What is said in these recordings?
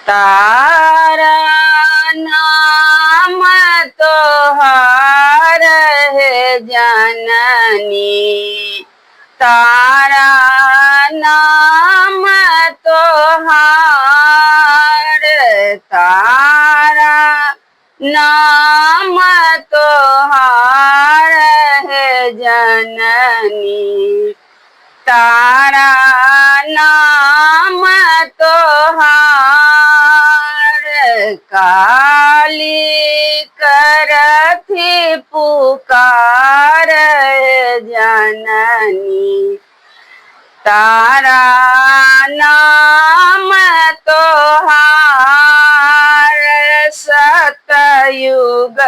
तारा नाम तोहार है जननी, तारा नाम तोहार, तारा नाम तोहार है जननी, तारा नाम तोहार। काली करथी पुकार जननी, तारा नाम तोहार। सतयुग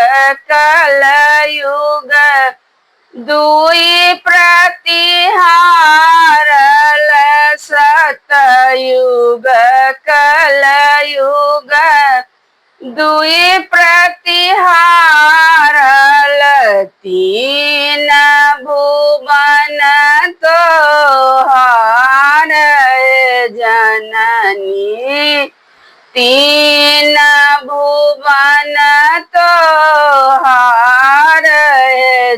कलयुग दुई प्रतिहारल, सतयुग कलयुग दुई प्रतिहारल। तीन भुवन तोहार जननी, तीन भुवन तोहार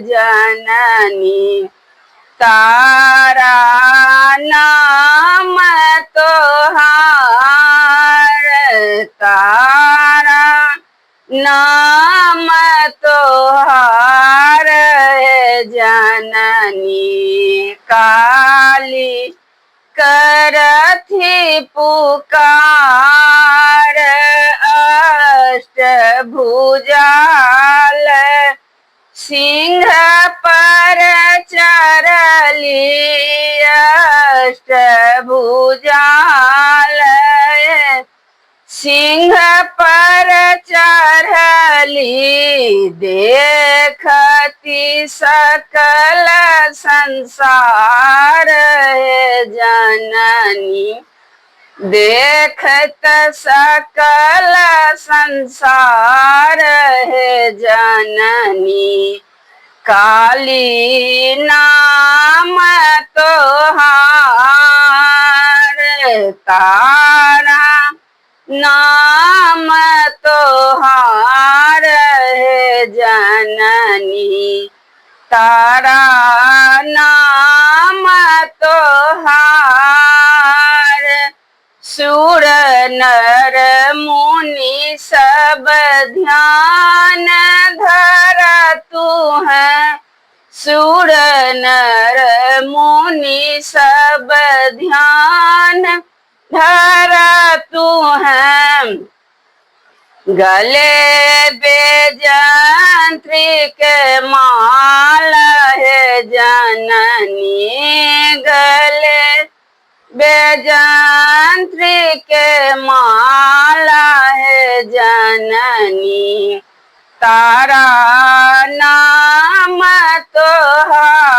जननी, तारा नाम तोहार, तारा नाम तोहार जननी। काली करथी पुकार अष्टभुजाल, सिंह पर चरली अष्टभुजाल, सिंह पर चढ़ली। देखती सकल संसार जननी, देखत सकल संसार है जननी। काली नाम तोहार, तारा नाम तोहार है जननी, तारा नाम तोहार। सुर नर मुनि सब ध्यान धर तू है, सुर नर मुनि सब ध्यान धर तू है। गले बेजंत्रिक माला है जननी, गले बेजंत्रिक माला है जननी, तारा नाम तोहार,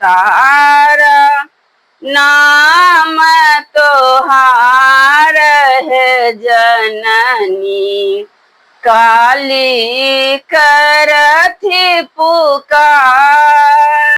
तारा नाम तोहार है जननी। काली करथी पुकार।